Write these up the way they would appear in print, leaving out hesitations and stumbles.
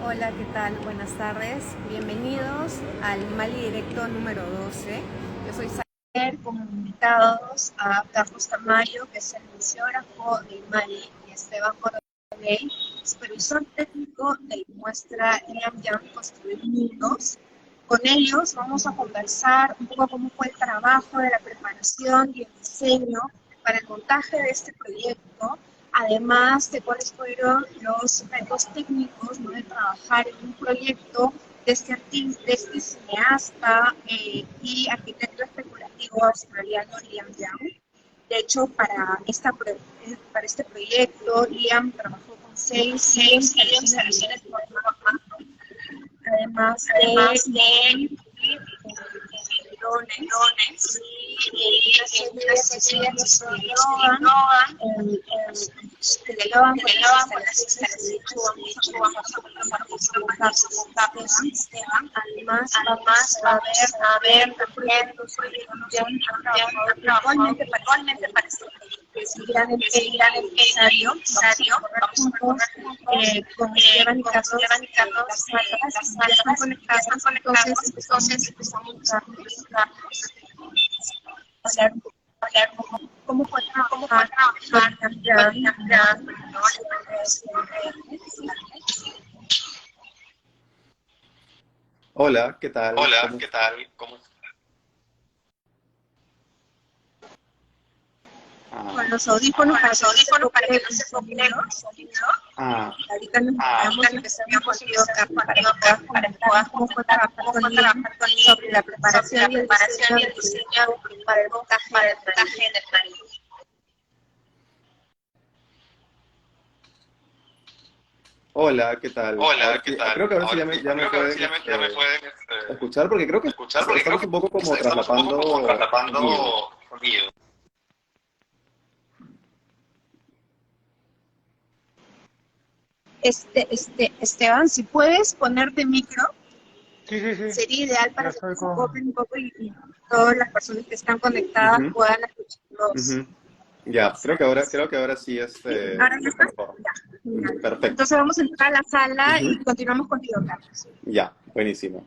Hola, ¿qué tal? Buenas tardes. Bienvenidos al Mali Directo número 12. Yo soy Sayer, como invitados a Carlos Tamayo, que es el museógrafo del Mali, y Esteban Coronel, supervisor técnico de la muestra Liam Young Construir Mundos. Con ellos vamos a conversar un poco cómo fue el trabajo de la preparación y el diseño para el montaje de este proyecto, además de cuáles fueron los retos técnicos, ¿no?, de trabajar en un proyecto de este, de este cineasta y arquitecto especulativo australiano Liam Young. De hecho, para este proyecto, Liam trabajó con seis instalaciones por forma, además de drones y una serie de accesos que le daban con las instalaciones de hecho vamos a conversar con Esteban. Además vamos a ver también los proyectos que han trabajado igualmente para este proyecto. El gran empresario, vamos a correr juntos con Esteban y Carlos, las salas están conectadas, entonces empezamos a hablar cómo fue trabajar Hola, ¿qué tal? Hola, ¿Cómo ¿qué estás? tal? ¿Cómo estás? con Ah, los audífonos Para que no se copie el sonido. ah, ahorita nos Ahorita vamos a nos empezar un habíamos poquito empezado para que para puedas que puedas comentar cómo fue comentar trabajar cómo con fue Liam trabajar con sobre la Liam sobre la preparación y el preparación diseño y del el diseño proyecto para el montaje para del el Mali. montaje del Mali. hola, ¿qué tal? Ahora Hola, ¿qué sí, tal? creo que ahora sí Ahora sí, ya me creo que ahora sí pueden ya me pueden escuchar porque creo que escuchar porque creo estamos que un poco como estamos un poco como traslapando sonido. traslapando sonido. Esteban, si puedes ponerte micro, Sí, sí, sí, sería ideal ya para que estoy se con... acoplen un poco y todas las personas que están conectadas Ujú, puedan escucharlos. ujú. Ya, creo que ahora sí ¿Sí? ¿Ahora ya está está? mejor. Ya, Ujú, genial. perfecto. Entonces vamos a entrar a la sala Ujú, y continuamos contigo, Carlos. ya, buenísimo.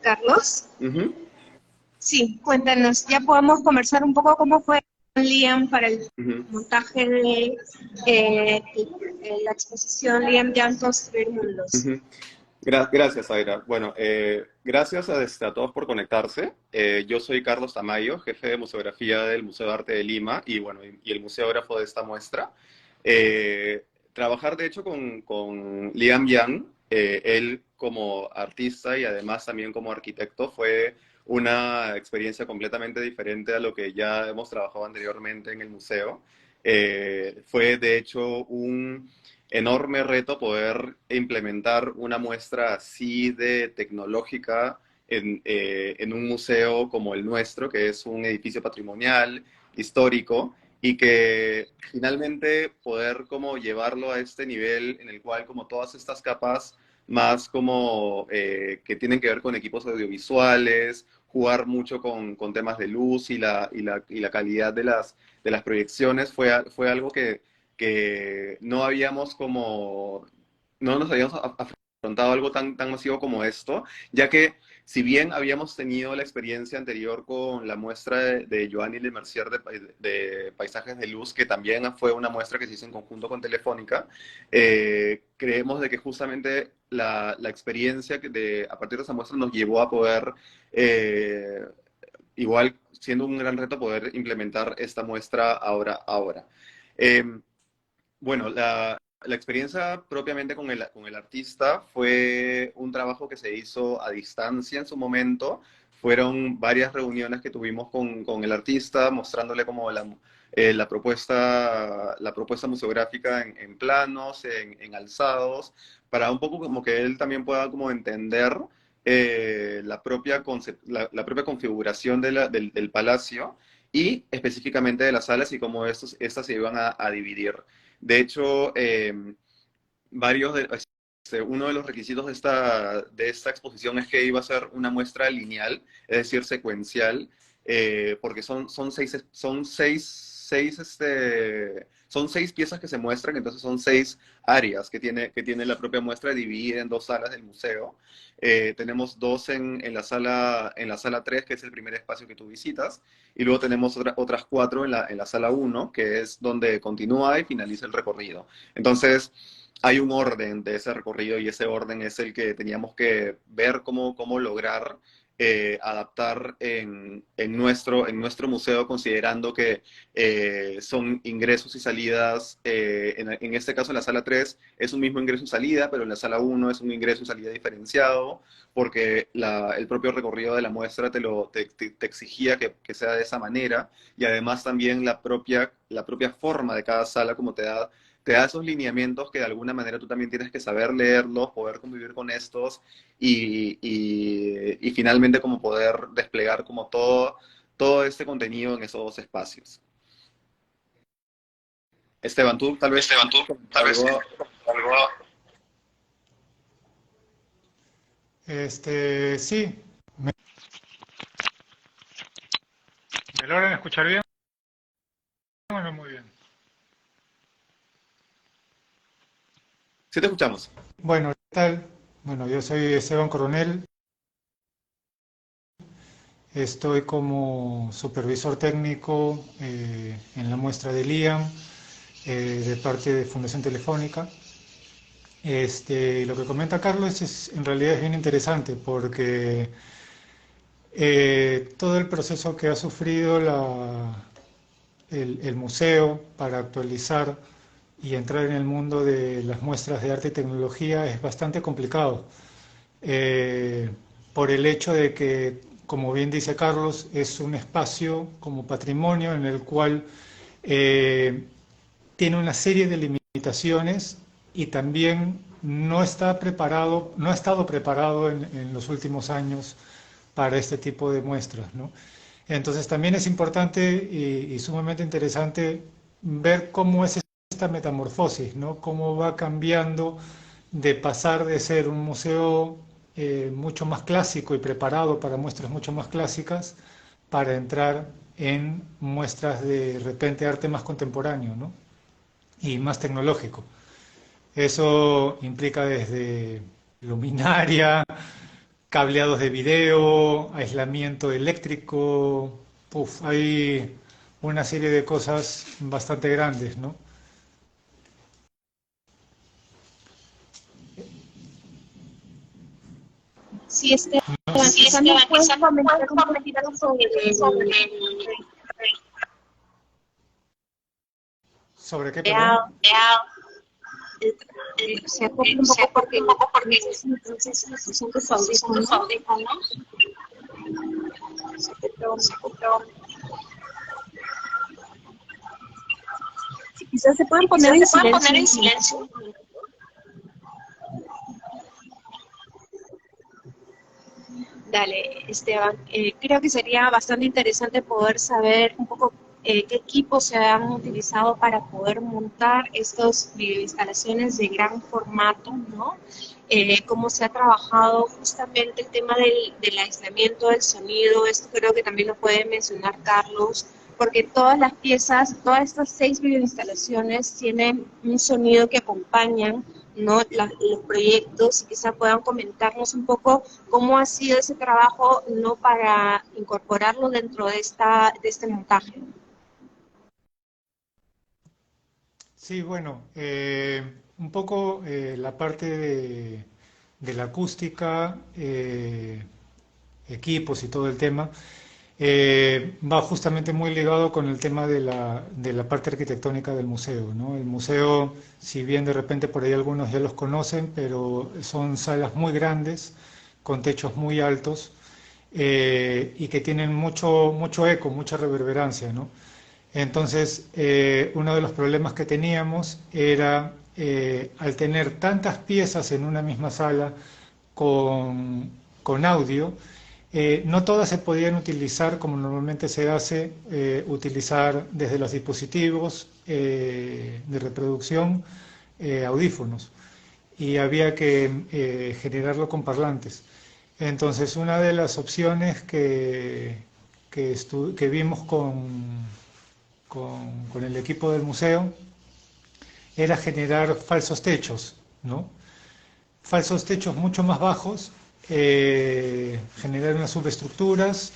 Carlos, Ujú, sí, cuéntanos, ya podemos conversar un poco cómo fue Liam para el ujú, montaje de eh, la exposición Liam Young Construir Mundos. ujú. Gracias, Aira. Bueno, gracias a todos por conectarse. Yo soy Carlos Tamayo, jefe de museografía del Museo de Arte de Lima y, bueno, y el museógrafo de esta muestra. Trabajar, de hecho, con Liam Young, él como artista y además también como arquitecto, fue una experiencia completamente diferente a lo que ya hemos trabajado anteriormente en el museo. Fue, de hecho, un enorme reto poder implementar una muestra así de tecnológica en un museo como el nuestro, que es un edificio patrimonial, histórico, y que finalmente poder como llevarlo a este nivel en el cual como todas estas capas más como que tienen que ver con equipos audiovisuales, jugar mucho con temas de luz y la calidad de las proyecciones fue algo que no habíamos como, no nos habíamos afrontado algo tan masivo como esto, ya que si bien habíamos tenido la experiencia anterior con la muestra de Joanny Le Mercier de Paisajes de Luz, que también fue una muestra que se hizo en conjunto con Telefónica, creemos de que justamente la experiencia a partir de esa muestra nos llevó a poder, igual siendo un gran reto, poder implementar esta muestra ahora. Eh, bueno, la experiencia propiamente con el artista fue un trabajo que se hizo a distancia en su momento. Fueron varias reuniones que tuvimos con el artista, mostrándole como la propuesta museográfica en planos, en alzados, para un poco como que él también pueda como entender la propia configuración del palacio y específicamente de las salas y cómo estas se iban a dividir. De hecho, varios de, uno de los requisitos de esta exposición es que iba a ser una muestra lineal, es decir, secuencial, porque son seis piezas que se muestran, entonces son seis áreas que tiene la propia muestra dividida en dos salas del museo. Tenemos dos en la sala 3, que es el primer espacio que tú visitas, y luego tenemos otras cuatro en la sala 1, que es donde continúa y finaliza el recorrido. Entonces, hay un orden de ese recorrido y ese orden es el que teníamos que ver cómo lograr adaptar en nuestro museo, considerando que son ingresos y salidas, en este caso en la sala 3 es un mismo ingreso y salida, pero en la sala 1 es un ingreso y salida diferenciado, porque el propio recorrido de la muestra te exigía que sea de esa manera, y además también la propia forma de cada sala, como te da esos lineamientos que de alguna manera tú también tienes que saber leerlos, poder convivir con estos y finalmente como poder desplegar como todo este contenido en esos dos espacios. Esteban, tú tal vez Esteban, tú tal vez algo. algo. Sí, ¿me logran escuchar bien? Bueno, muy bien. Sí te escuchamos. Bueno, ¿qué tal? Bueno, yo soy Esteban Coronel, estoy como supervisor técnico en la muestra de LIAM de parte de Fundación Telefónica. Lo que comenta Carlos en realidad es bien interesante porque todo el proceso que ha sufrido el museo para actualizar y entrar en el mundo de las muestras de arte y tecnología es bastante complicado, eh, por el hecho de que, como bien dice Carlos, es un espacio como patrimonio en el cual eh, tiene una serie de limitaciones y también no está preparado, no ha estado preparado en los últimos años para este tipo de muestras, ¿no? Entonces también es importante y sumamente interesante ver cómo es esta metamorfosis, ¿no? Cómo va cambiando de pasar de ser un museo mucho más clásico y preparado para muestras mucho más clásicas para entrar en muestras de repente arte más contemporáneo, ¿no? Y más tecnológico. Eso implica desde luminaria, cableados de video, aislamiento eléctrico, hay una serie de cosas bastante grandes, ¿no? Sí, Esteban, Sí, quizás nos Esteban, puedes quizás comentar puedes un comentar poquito un sobre poquito sobre el ¿Sobre qué, perdón? creado, se acopla un se poco acopla porque un poco porque no sé si son tus si son tus audífonos, audífonos, se acopla se acopla. quizás se pueden poner Quizás en se pueden silencio poner un en momento. silencio. Dale, Esteban. Creo que sería bastante interesante poder saber un poco qué equipos se han utilizado para poder montar estos videoinstalaciones de gran formato, ¿no? Cómo se ha trabajado justamente el tema del aislamiento del sonido. Esto creo que también lo puede mencionar Carlos, porque todas las piezas, todas estas 6 videoinstalaciones tienen un sonido que acompañan, ¿no? Los proyectos, y quizá puedan comentarnos un poco cómo ha sido ese trabajo, no, para incorporarlo dentro de este montaje. Sí, bueno, un poco la parte de la acústica, equipos y todo el tema, va justamente muy ligado con el tema de la parte arquitectónica del museo, ¿no? El museo, si bien de repente por ahí algunos ya los conocen, pero son salas muy grandes, con techos muy altos, y que tienen mucho eco, mucha reverberancia, ¿no? Entonces, uno de los problemas que teníamos era, al tener tantas piezas en una misma sala con audio, No todas se podían utilizar como normalmente se hace, utilizar desde los dispositivos de reproducción audífonos, y había que generarlo con parlantes. Entonces, una de las opciones que vimos con el equipo del museo era generar falsos techos, ¿no? Falsos techos mucho más bajos, generar unas subestructuras,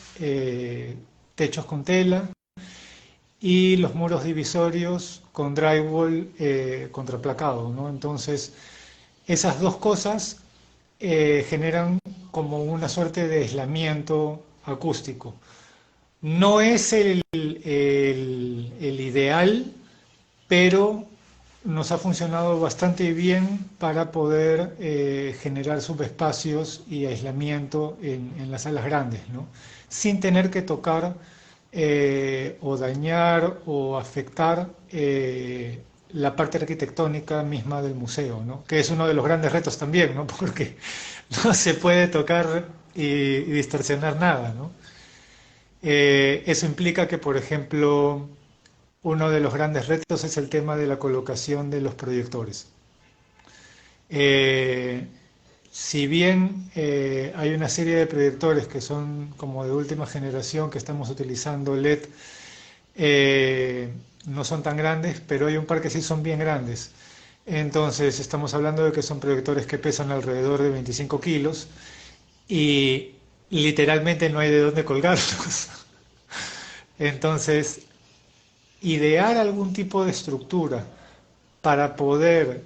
techos con tela y los muros divisorios con drywall contraplacado, ¿no? Entonces, esas dos cosas generan como una suerte de aislamiento acústico. No es el ideal, pero nos ha funcionado bastante bien para poder generar subespacios y aislamiento en las salas grandes, ¿no? Sin tener que tocar o dañar o afectar la parte arquitectónica misma del museo, ¿no? Que es uno de los grandes retos también, ¿no? Porque no se puede tocar y distorsionar nada, ¿no? Eso implica que, por ejemplo, uno de los grandes retos es el tema de la colocación de los proyectores. Eh, si bien hay una serie de proyectores que son como de última generación que estamos utilizando LED, no son tan grandes, pero hay un par que sí son bien grandes. Entonces estamos hablando de que son proyectores que pesan alrededor de 25 kilos y literalmente no hay de dónde colgarlos. Entonces, idear algún tipo de estructura para poder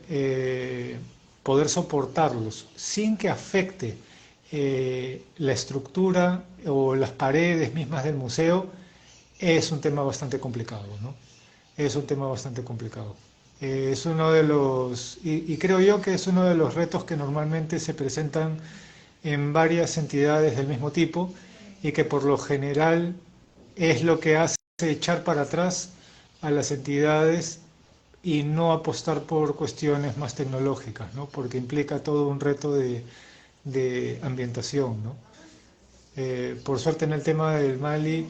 soportarlos sin que afecte la estructura o las paredes mismas del museo es un tema bastante complicado, ¿no? Es un tema bastante complicado. Es uno de los, y creo yo que es uno de los retos que normalmente se presentan en varias entidades del mismo tipo y que por lo general es lo que hace echar para atrás a las entidades y no apostar por cuestiones más tecnológicas, ¿no? Porque implica todo un reto de ambientación, ¿no? Por suerte en el tema del Mali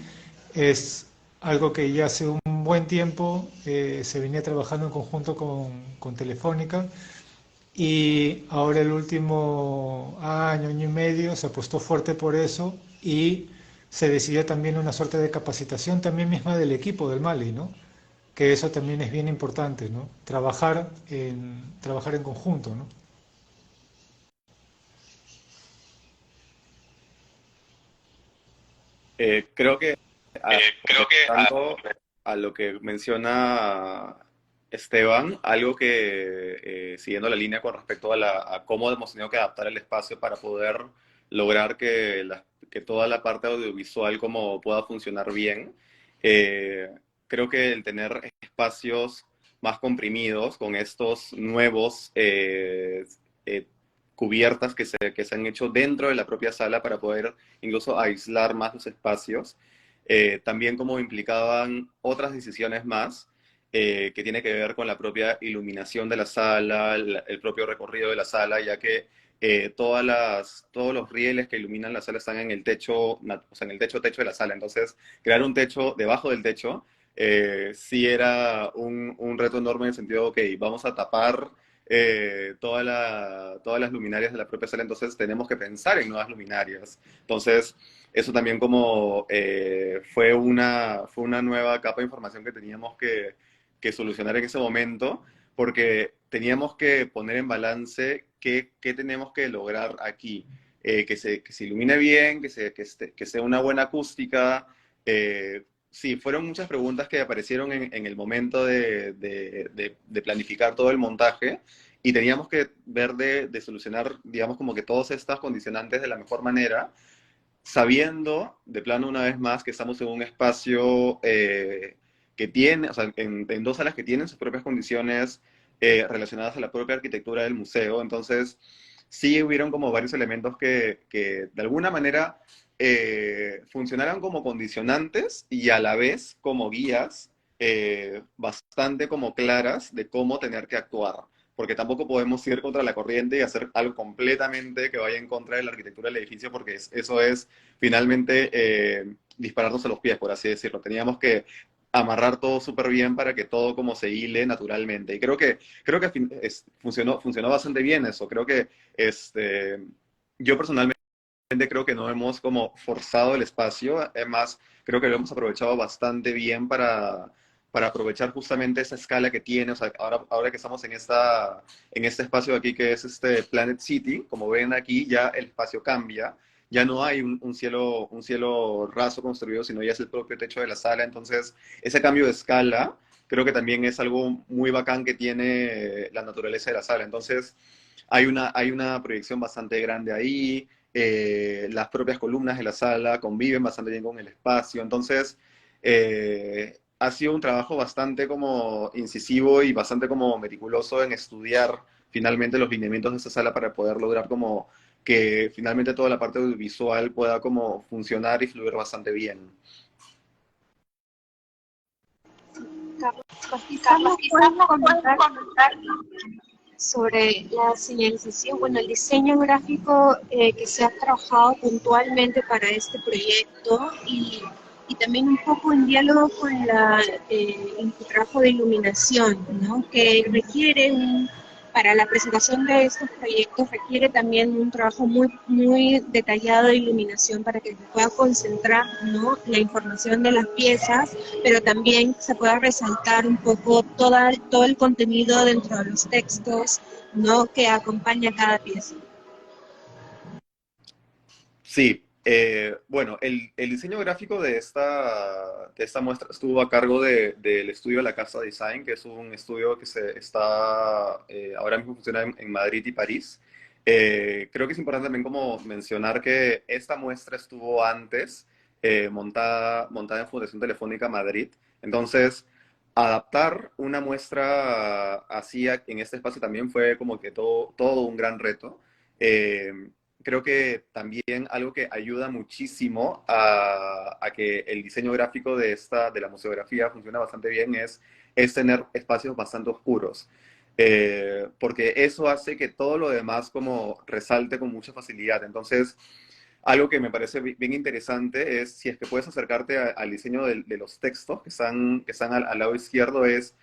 es algo que ya hace un buen tiempo se venía trabajando en conjunto con Telefónica, y ahora el último año, año y medio se apostó fuerte por eso y se decidió también una suerte de capacitación también misma del equipo del Mali, ¿no? Que eso también es bien importante, ¿no? Trabajar en conjunto, ¿no? Creo que Creo que complementando a lo que menciona Esteban, algo que, siguiendo la línea con respecto a cómo hemos tenido que adaptar el espacio para poder lograr que toda la parte audiovisual como pueda funcionar bien, eh, creo que el tener espacios más comprimidos con estos nuevos eh, cubiertas que se han hecho dentro de la propia sala para poder incluso aislar más los espacios, también como implicaban otras decisiones más, que tiene que ver con la propia iluminación de la sala, el propio recorrido de la sala, ya que todos los rieles que iluminan la sala están en el techo, o sea, en el techo de la sala. Entonces, crear un techo debajo del techo sí era un reto enorme en el sentido, ok, vamos a tapar todas las luminarias de la propia sala, entonces tenemos que pensar en nuevas luminarias. Entonces, eso también como fue una nueva capa de información que teníamos que solucionar en ese momento, porque teníamos que poner en balance qué tenemos que lograr aquí. Que se ilumine bien, que sea una buena acústica. Sí, fueron muchas preguntas que aparecieron en el momento de planificar todo el montaje, y teníamos que ver de solucionar, digamos, como que todas estas condicionantes de la mejor manera, sabiendo de plano una vez más que estamos en un espacio que tiene, o sea, en dos salas que tienen sus propias condiciones relacionadas a la propia arquitectura del museo. Entonces, sí hubieron como varios elementos que de alguna manera funcionaron como condicionantes y a la vez como guías bastante como claras de cómo tener que actuar. porque tampoco podemos ir contra la corriente y hacer algo completamente que vaya en contra de la arquitectura del edificio, porque eso es finalmente dispararnos a los pies, por así decirlo. Teníamos que amarrar todo súper bien para que todo como se hile naturalmente. Y creo que funcionó bastante bien eso. Creo que yo personalmente creo que no hemos como forzado el espacio, además creo que lo hemos aprovechado bastante bien para aprovechar justamente esa escala que tiene. O sea, ahora que estamos en este espacio de aquí que es este Planet City, como ven aquí ya el espacio cambia, ya no hay un cielo raso construido, sino ya es el propio techo de la sala. Entonces ese cambio de escala creo que también es algo muy bacán que tiene la naturaleza de la sala. Entonces hay una proyección bastante grande ahí. Las propias columnas de la sala conviven bastante bien con el espacio. Entonces, ha sido un trabajo bastante como incisivo y bastante como meticuloso en estudiar finalmente los lineamientos de esa sala para poder lograr como que finalmente toda la parte visual pueda como funcionar y fluir bastante bien. Carlos, quizás nos puedes comentar sobre la señalización, bueno, el diseño gráfico que se ha trabajado puntualmente para este proyecto y también un poco en diálogo con el trabajo de iluminación, ¿no? Que requiere para la presentación de estos proyectos requiere también un trabajo muy, muy detallado de iluminación para que se pueda concentrar, ¿no?, la información de las piezas, pero también se pueda resaltar un poco todo el contenido dentro de los textos, ¿no?, que acompaña cada pieza. Sí, bueno, el diseño gráfico de esta muestra estuvo a cargo del estudio La Casa Design, que es un estudio que ahora mismo funciona en Madrid y París. Creo que es importante también como mencionar que esta muestra estuvo antes montada en Fundación Telefónica Madrid. Entonces, adaptar una muestra así en este espacio también fue como que todo un gran reto. Eh, Creo que también algo que ayuda muchísimo a que el diseño gráfico de la museografía funcione bastante bien es tener espacios bastante oscuros. Porque eso hace que todo lo demás como resalte con mucha facilidad. Entonces, algo que me parece bien interesante es si es que puedes acercarte al diseño de los textos que están al lado izquierdo, es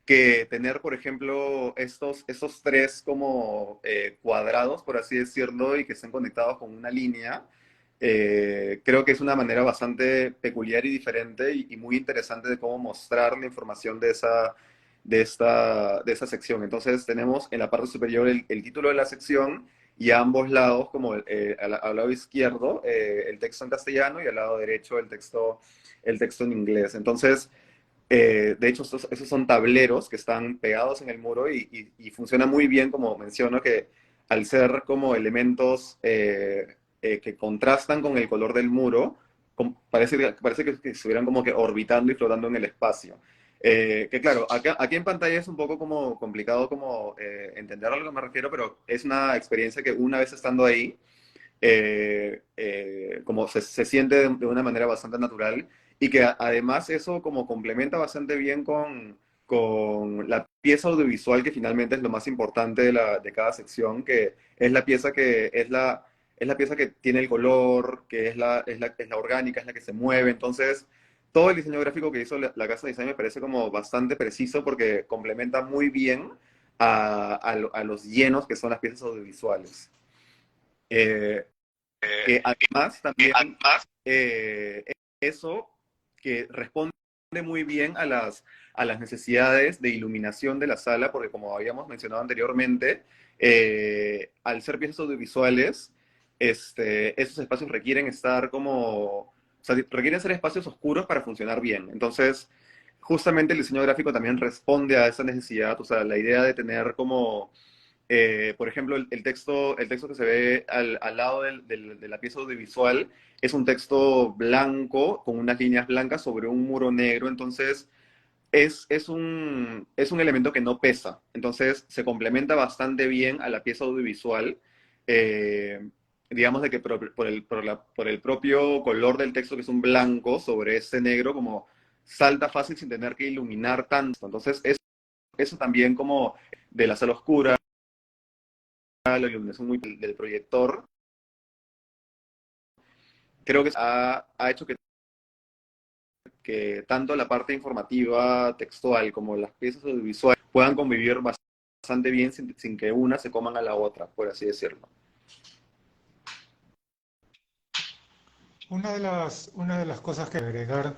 que tener, por ejemplo, estos tres como cuadrados, por así decirlo, y que estén conectados con una línea. Creo que es una manera bastante peculiar y diferente y muy interesante de cómo mostrar la información de esa sección. Entonces tenemos en la parte superior el título de la sección y a ambos lados, como al lado izquierdo, el texto en castellano y al lado derecho el texto en inglés. Entonces, de hecho, esos son tableros que están pegados en el muro y funciona muy bien, como menciono, que al ser como elementos que contrastan con el color del muro, parece que estuvieran como que orbitando y flotando en el espacio. Que claro, aquí en pantalla es un poco como complicado como entender a lo que me refiero, pero es una experiencia que una vez estando ahí, como se siente de una manera bastante natural y que además eso como complementa bastante bien con la pieza audiovisual que finalmente es lo más importante de cada sección, que es la pieza es la pieza que tiene el color, que es la orgánica, es la que se mueve. Entonces, todo el diseño gráfico que hizo la casa de diseño me parece como bastante preciso porque complementa muy bien a los llenos que son las piezas audiovisuales. Eh, que además también eh, eso que responde muy bien a las necesidades de iluminación de la sala, porque como habíamos mencionado anteriormente, al ser piezas audiovisuales, esos espacios requieren estar o sea, requieren ser espacios oscuros para funcionar bien. Entonces, justamente el diseño gráfico también responde a esa necesidad, o sea, la idea de tener por ejemplo, el texto que se ve al lado de la pieza audiovisual es un texto blanco con unas líneas blancas sobre un muro negro. Entonces es un elemento que no pesa. Entonces se complementa bastante bien a la pieza audiovisual. eh, digamos de que por el propio color del texto, que es un blanco sobre ese negro, como salta fácil sin tener que iluminar tanto. Entonces eso también como de la sala oscura, la iluminación muy del proyector, creo que ha hecho que tanto la parte informativa, textual, como las piezas audiovisuales puedan convivir bastante bien sin que una se coman a la otra, por así decirlo. Una de las cosas que agregar,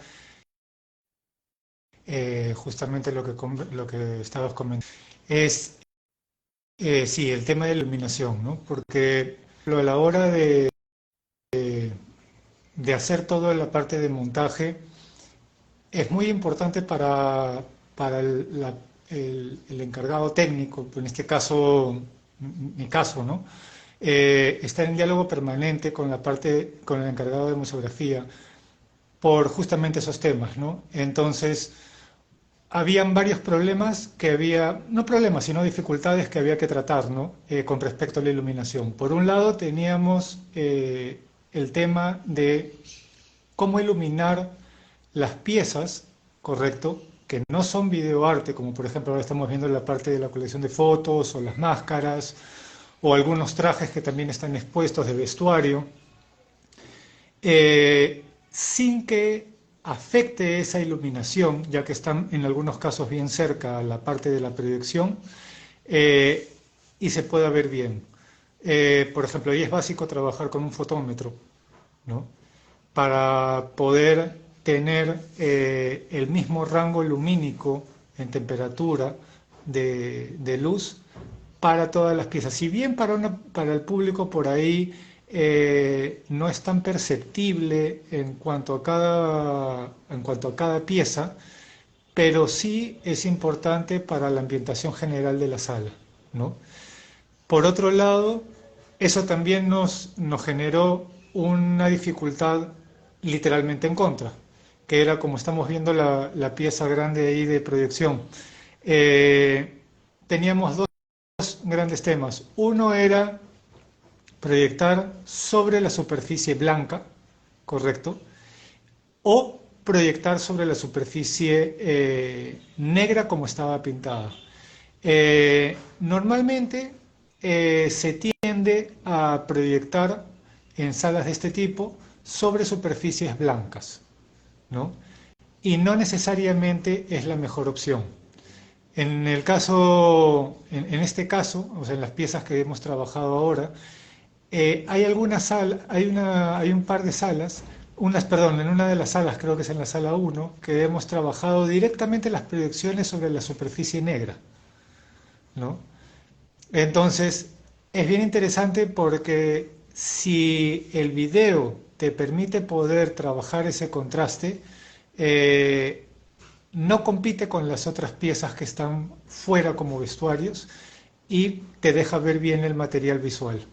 justamente lo que estabas comentando, es sí, el tema de la iluminación, ¿no? Porque a la hora de hacer toda la parte de montaje, es muy importante para el encargado técnico, en este caso, mi caso, ¿no? Estar en diálogo permanente con con el encargado de museografía por justamente esos temas, ¿no? Entonces, habían varios problemas no problemas, sino dificultades que había que tratar, ¿no? Con respecto a la iluminación. Por un lado, teníamos el tema de cómo iluminar las piezas, correcto, que no son videoarte, como por ejemplo ahora estamos viendo la parte de la colección de fotos o las máscaras o algunos trajes que también están expuestos de vestuario, sin que afecte esa iluminación, ya que están en algunos casos bien cerca a la parte de la proyección, eh, y se pueda ver bien. Por ejemplo, ahí es básico trabajar con un fotómetro, ¿no? Para poder tener el mismo rango lumínico en temperatura de luz para todas las piezas. Si bien para el público por ahí no es tan perceptible en cuanto a cada pieza, pero sí es importante para la ambientación general de la sala, ¿no? Por otro lado, eso también nos generó una dificultad literalmente en contra, que era como estamos viendo la pieza grande ahí de proyección. Eh, Teníamos dos grandes temas. Uno era proyectar sobre la superficie blanca, correcto, o proyectar sobre la superficie negra como estaba pintada. Normalmente se tiende a proyectar en salas de este tipo sobre superficies blancas, ¿no? Y no necesariamente es la mejor opción. En este caso, o sea, en las piezas que hemos trabajado ahora, hay un par de salas, perdón, en una de las salas, creo que es en la sala uno, que hemos trabajado directamente las proyecciones sobre la superficie negra, ¿no? Entonces, es bien interesante porque si el video te permite poder trabajar ese contraste, eh, no compite con las otras piezas que están fuera como vestuarios y te deja ver bien el material visual.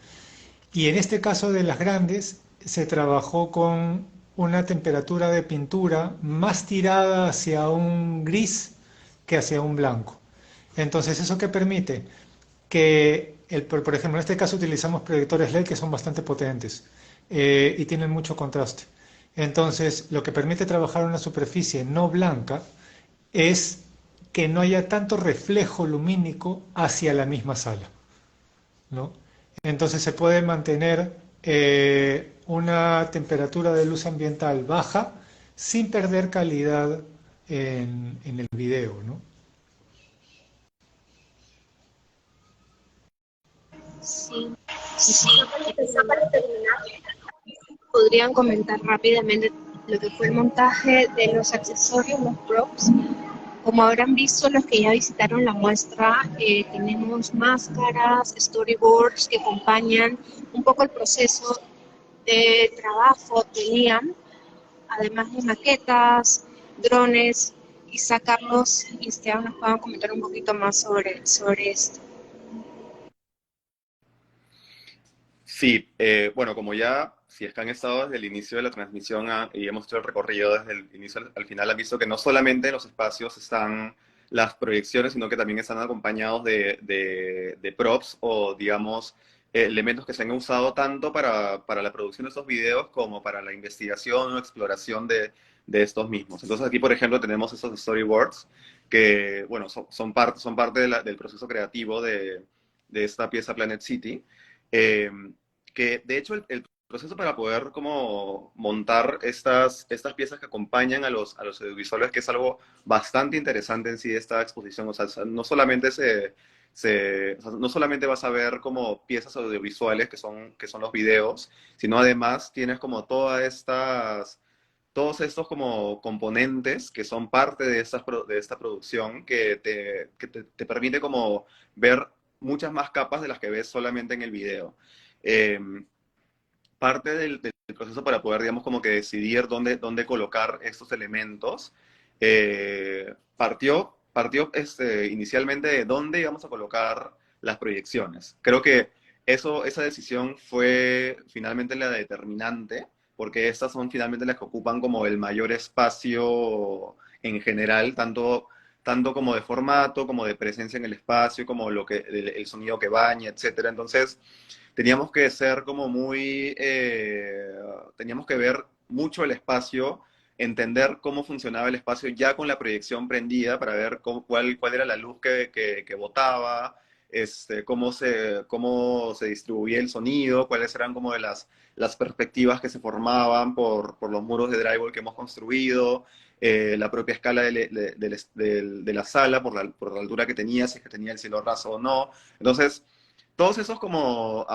Y en este caso de las grandes, se trabajó con una temperatura de pintura más tirada hacia un gris que hacia un blanco. Entonces, ¿eso qué permite? Que, por ejemplo, en este caso utilizamos proyectores LED que son bastante potentes y tienen mucho contraste. Entonces, lo que permite trabajar una superficie no blanca es que no haya tanto reflejo lumínico hacia la misma sala, ¿no? Entonces se puede mantener una temperatura de luz ambiental baja sin perder calidad en el video, ¿no? Sí, sí. Quizá para terminar, podrían comentar rápidamente lo que fue el montaje de los accesorios, los props. Como habrán visto los que ya visitaron la muestra, tenemos máscaras, storyboards que acompañan un poco el proceso de trabajo de Liam, además de maquetas, drones. Quizá Carlos y Esteban nos puedan comentar un poquito más sobre esto. Sí, bueno, como ya, si es que han estado desde el inicio de la transmisión y hemos hecho el recorrido desde el inicio al final, han visto que no solamente en los espacios están las proyecciones, sino que también están acompañados de props o, digamos, elementos que se han usado tanto para la producción de estos videos como para la investigación o exploración de estos mismos. Entonces aquí, por ejemplo, tenemos esos storyboards que, bueno, son parte del proceso creativo de esta pieza Planet City, eh, que de hecho el proceso para poder como montar estas piezas que acompañan a los audiovisuales, que es algo bastante interesante en sí de esta exposición. O sea, no solamente o sea, no solamente vas a ver como piezas audiovisuales que son los videos, sino además tienes como todos estos como componentes que son parte de esta producción te permite como ver muchas más capas de las que ves solamente en el video. Eh, Parte del proceso para poder, digamos, como que decidir dónde colocar estos elementos, partió inicialmente de dónde íbamos a colocar las proyecciones. Creo que esa decisión fue finalmente la determinante, porque estas son finalmente las que ocupan como el mayor espacio en general, tanto como de formato, como de presencia en el espacio, como el sonido que baña, etcétera. Entonces, teníamos que ser como teníamos que ver mucho el espacio, entender cómo funcionaba el espacio ya con la proyección prendida para ver cuál era la luz que botaba, cómo se distribuía el sonido, cuáles eran como de las perspectivas que se formaban por los muros de drywall que hemos construido, la propia escala de la sala por la altura que tenía, si es que tenía el cielo raso o no. Entonces, todos esos como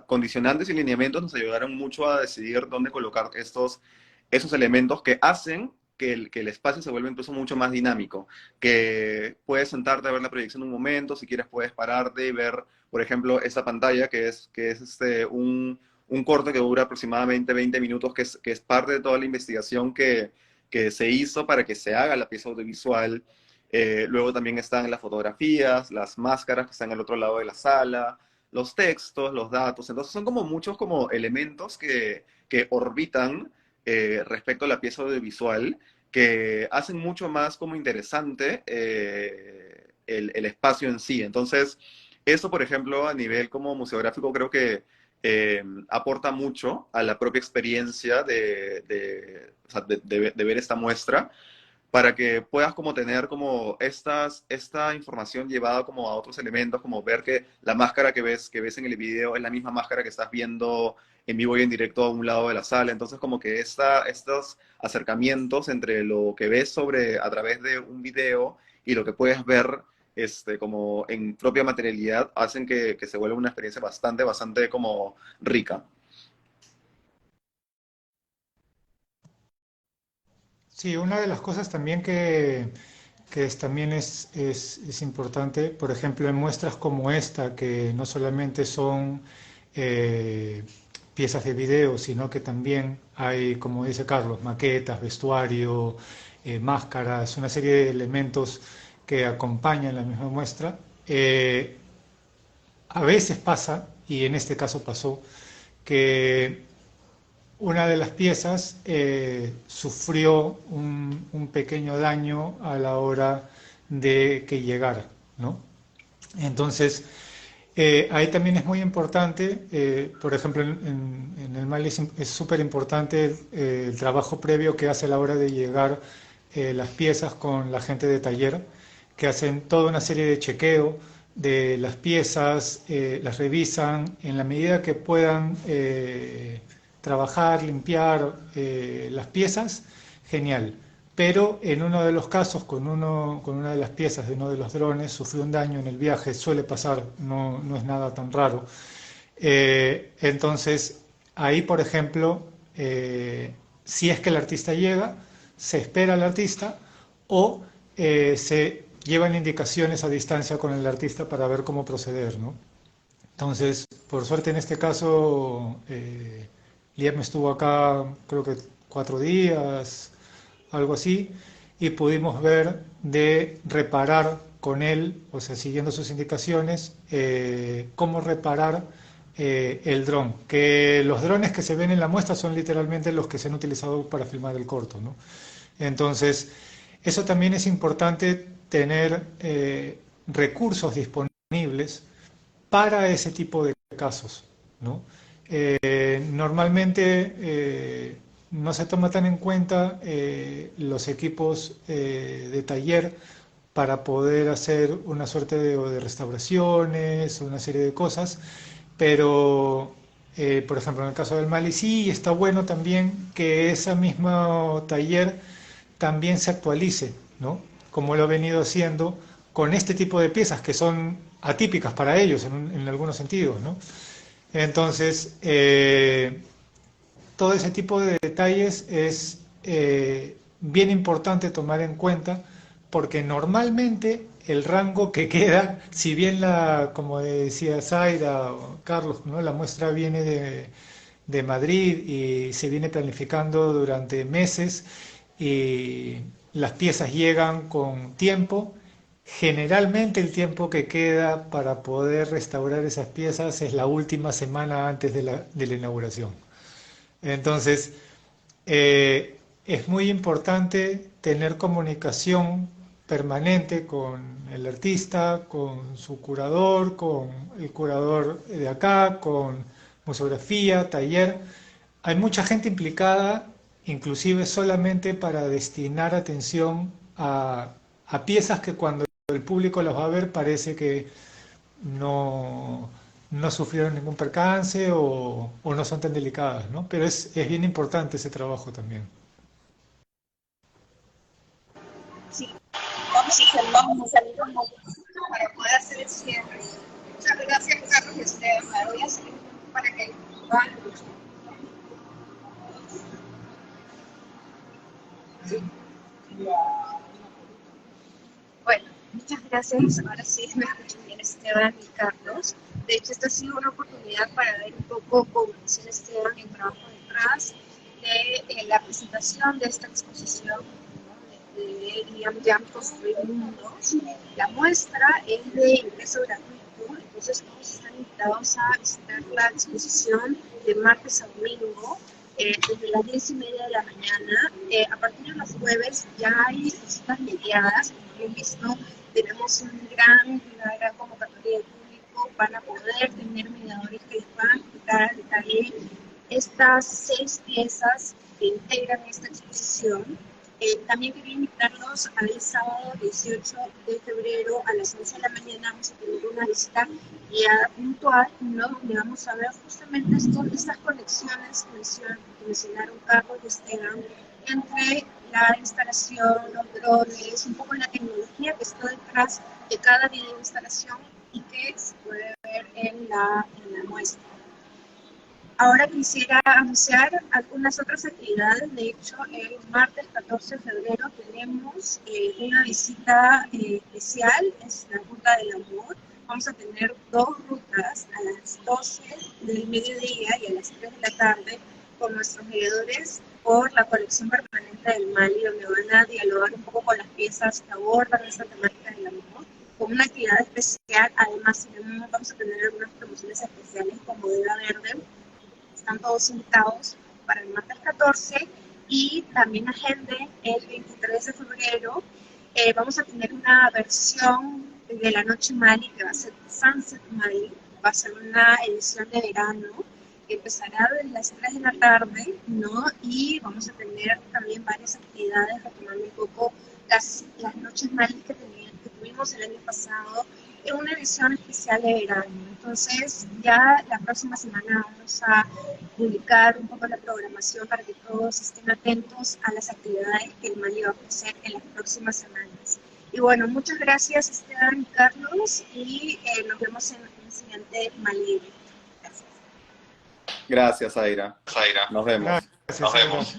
condicionantes y lineamientos nos ayudaron mucho a decidir dónde colocar esos elementos que hacen que el espacio se vuelva incluso mucho más dinámico, que puedes sentarte a ver la proyección un momento, si quieres puedes pararte y ver, por ejemplo, esta pantalla que es un corto que dura aproximadamente 20 minutos, que es parte de toda la investigación que se hizo para que se haga la pieza audiovisual. Luego también están las fotografías, las máscaras que están al otro lado de la sala, los textos, los datos. Entonces son como muchos como elementos que orbitan respecto a la pieza audiovisual, que hacen mucho más como interesante el espacio en sí. Entonces, eso, por ejemplo, a nivel como museográfico, creo que aporta mucho a la propia experiencia o sea, de ver esta muestra, para que puedas como tener como esta información llevada como a otros elementos, como ver que la máscara que ves en el video es la misma máscara que estás viendo en vivo y en directo a un lado de la sala. Entonces como que estos acercamientos entre lo que ves a través de un video y lo que puedes ver como en propia materialidad hacen que se vuelva una experiencia bastante como rica. Sí, una de las cosas también también es importante, por ejemplo, en muestras como esta, que no solamente son eh, piezas de video, sino que también hay, como dice Carlos, maquetas, vestuario, máscaras, una serie de elementos que acompañan la misma muestra. A veces pasa, y en este caso pasó, que una de las piezas sufrió un pequeño daño a la hora de que llegara, ¿no? Entonces, ahí también es muy importante, por ejemplo, en el Mali es súper importante el trabajo previo que hace a la hora de llegar las piezas con la gente de taller, que hacen toda una serie de chequeo de las piezas, las revisan en la medida que puedan trabajar, limpiar las piezas, genial. Pero en uno de los casos, con una de las piezas de uno de los drones, sufrió un daño en el viaje, suele pasar, no es nada tan raro. Entonces, ahí, por ejemplo, si es que el artista llega, se espera al artista o se llevan indicaciones a distancia con el artista para ver cómo proceder, ¿no? Entonces, por suerte en este caso, Liam estuvo acá creo que 4 días, algo así, y pudimos ver de reparar con él, o sea, siguiendo sus indicaciones, cómo reparar el dron. Que los drones que se ven en la muestra son literalmente los que se han utilizado para filmar el corto, ¿no? Entonces, eso también es importante tener recursos disponibles para ese tipo de casos, ¿no? Normalmente no se toma tan en cuenta los equipos de taller para poder hacer una suerte de restauraciones, una serie de cosas, pero por ejemplo en el caso del Mali sí está bueno también que ese mismo taller también se actualice, ¿no? Como lo ha venido haciendo con este tipo de piezas que son atípicas para ellos en algunos sentidos, ¿no? Entonces, todo ese tipo de detalles es bien importante tomar en cuenta porque normalmente el rango que queda, si bien como decía Zaira o Carlos, ¿no? La muestra viene de Madrid y se viene planificando durante meses y las piezas llegan con tiempo. Generalmente el tiempo que queda para poder restaurar esas piezas es la última semana antes de la inauguración. Entonces, es muy importante tener comunicación permanente con el artista, con su curador, con el curador de acá, con museografía, taller. Hay mucha gente implicada, inclusive solamente para destinar atención a piezas que cuando el público las va a ver parece que no, no sufrieron ningún percance o no son tan delicadas, ¿no? Pero es bien importante ese trabajo también. Sí, vamos a salir un poco para poder hacer el cierre. Muchas gracias, Carlos y Esteban. Me voy a salir para que van. Bueno, muchas gracias. Ahora sí me escuchan bien Esteban y Carlos. De hecho, esta ha sido una oportunidad para ver un poco, como decía Esteban, el trabajo detrás de la presentación de esta exposición, ¿no? de Liam Jam Construir Mundos. La muestra es de ingreso gratuito, entonces todos están invitados a visitar la exposición de martes a domingo. Desde las 10:30 de la mañana. A partir de los jueves ya hay visitas mediadas. Como han visto, tenemos una gran convocatoria de público para poder tener mediadores que les van a explicar al detalle estas 6 piezas que integran esta exposición. También quería invitarlos al sábado 18 de febrero a las 11 de la mañana. Vamos a tener una visita guiada puntual, ¿no? Donde vamos a ver justamente estas conexiones que mencionaron Carlos y Esteban entre la instalación, los drones, un poco la tecnología que está detrás de cada video instalación y que se puede ver en la muestra. Ahora quisiera anunciar algunas otras actividades. De hecho, el martes 14 de febrero tenemos una visita especial, es la Ruta del Amor. Vamos a tener 2 rutas a las 12 del mediodía y a las 3 de la tarde con nuestros mediadores por la colección permanente del Mali, donde van a dialogar un poco con las piezas que abordan esta temática del amor, con una actividad especial. Además, vamos a tener algunas promociones especiales con Bodega Verde. Están todos invitados para el martes 14 y también agenden el 23 de febrero. Vamos a tener una versión de la Noche Mali que va a ser Sunset Mali. Va a ser una edición de verano que empezará desde las 3 de la tarde, ¿no? Y vamos a tener también varias actividades retomando un poco las Noches Mali que tuvimos el año pasado en una edición especial de verano. Entonces, ya la próxima semana vamos a publicar un poco la programación para que todos estén atentos a las actividades que el Mali va a ofrecer en las próximas semanas. Y bueno, muchas gracias Esteban y Carlos y nos vemos en el siguiente Mali. Gracias. Gracias, Zaira. Nos vemos. Gracias, Nos Zaira. vemos.